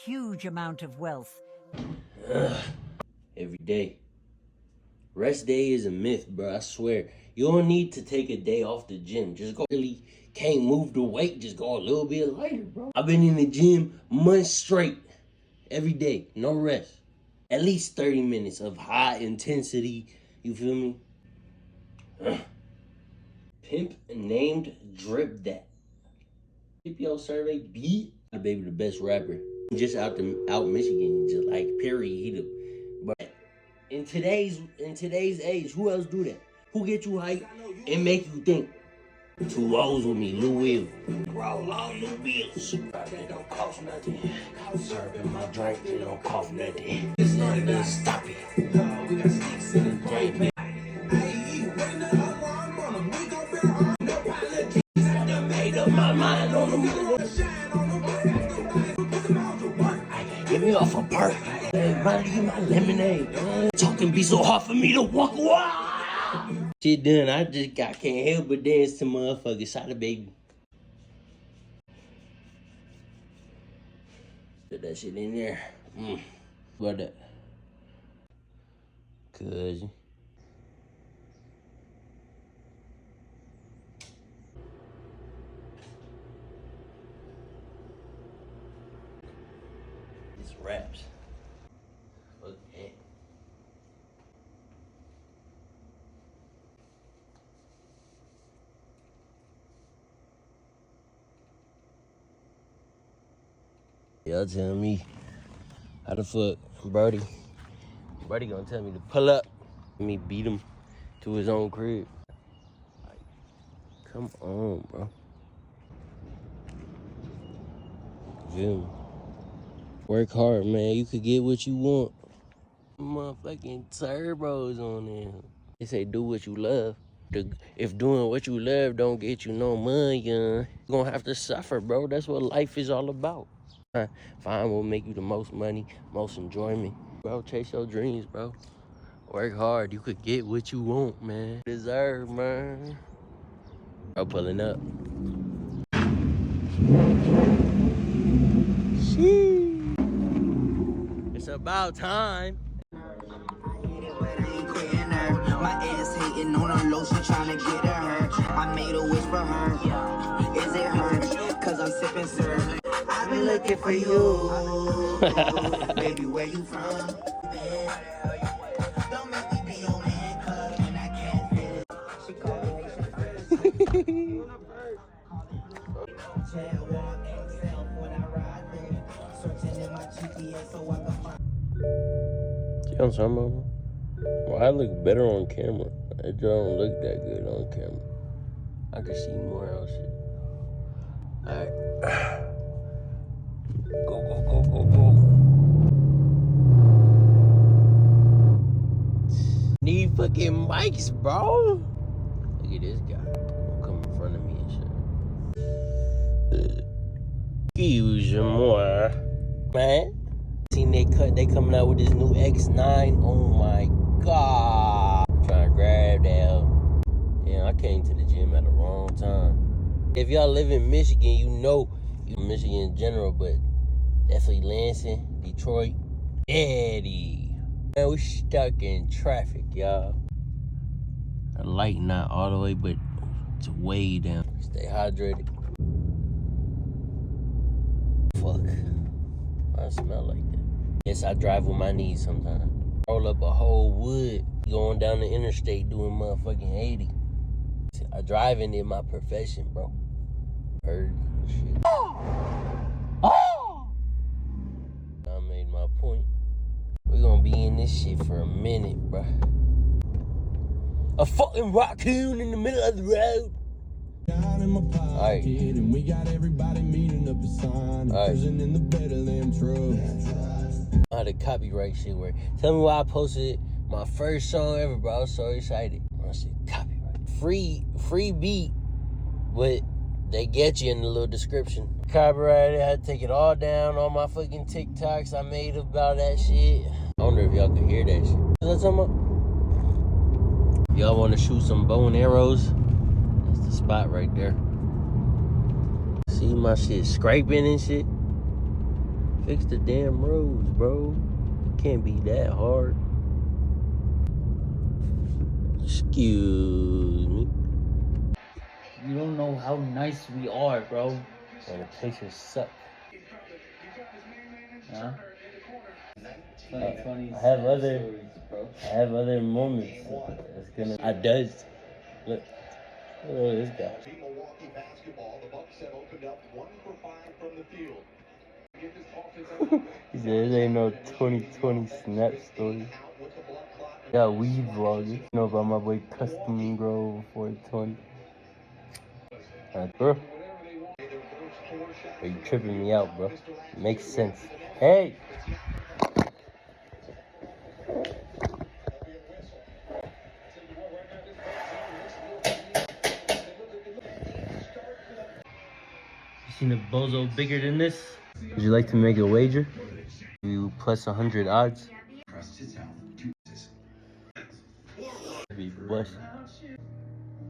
huge amount of wealth. Every day. Rest day is a myth, bro. I swear. You don't need to take a day off the gym. Just go. Really can't move the weight. Just go a little bit lighter, bro. I've been in the gym months straight. Every day. No rest. At least 30 minutes of high intensity. You feel me? Pimp named Drip that. PPO survey beat the baby the best rapper. Just out Michigan. Just like Perry. He the. But in today's age, who else do that? Who get you hype and make you think? 2 O's with me, Lou Will. Roll on Lou Wills. They don't cost nothing. Serving my drink, they don't cost nothing. Stop it. We got sticks in the game. I made up my mind on them. Get me off a park. Everybody give my lemonade. Talking be so hard for me to walk away. Shit done, I can't help but dance to motherfuckers. Shot a baby. Put that shit in there. What that? Cousin. It's raps. Okay. Y'all tell me how the fuck Brody gonna tell me to pull up, me beat him to his own crib. Like, come on, bro. Feel me? Work hard, man. You could get what you want. Motherfucking turbos on there. They say do what you love. If doing what you love don't get you no money, you're gonna have to suffer, bro. That's what life is all about. Find what make you the most money, most enjoyment. Bro, chase your dreams, bro. Work hard. You could get what you want, man. Deserve, man. Bro, pulling up. Sheesh. It's about time. My ass hating on her low, she tryna get her. I made a wish for her. Is it her? Cause I'm sipping syrup. I've been looking for you. Baby, where you from? Don't make me be on handcuff and I can't feel it. She called me searching in my GPS so I can find. You know what I'm talking about? Well, I look better on camera. I don't look that good on camera. I can see more else shit. Alright. Go. Need fucking mics, bro. Look at this guy. Don't come in front of me and shit. Excuse-moi. Man. Seen they coming out with this new X9. Oh my God. Trying to grab that. Damn, I came to the gym at the wrong time. If y'all live in Michigan, you know Michigan in general, but definitely Lansing, Detroit, Eddie. Man, we stuck in traffic, y'all. The light not all the way, but it's way down. Stay hydrated. Fuck. I smell like that. Yes, I drive with my knees sometimes. Roll up a whole wood going down the interstate doing motherfucking 80. I driving in my profession, bro. Heard shit. I made my point. We're gonna be in this shit for a minute, bro. A fucking raccoon in the middle of the road. Alright. And we got everybody meeting up beside prison in the bed of them trucks. How the copyright shit work. Tell me why I posted my first song ever, bro. I was so excited. I said copyright. Free beat, but they get you in the little description. Copyrighted, I had to take it all down, all my fucking TikToks I made about that shit. I wonder if y'all can hear that shit. What was I talking about? If y'all want to shoot some bow and arrows, that's the spot right there. See my shit scraping and shit? Fix the damn roads, bro. It can't be that hard. Excuse me. You don't know how nice we are, bro. Man, the places suck. Huh? Funny I have other stories, bro. I have other moments. It's gonna. I does. Look. Look at this guy. Milwaukee basketball, the Bucks have opened up 1 for 5 from the field. He said there ain't no 2020 snap story. Got weed vloggers. You know about my boy Custom Grove 420. Bro. Are you tripping me out, bro? Makes sense. Hey! You seen a bozo bigger than this? Would you like to make a wager? You plus 100 odds? Be blessed.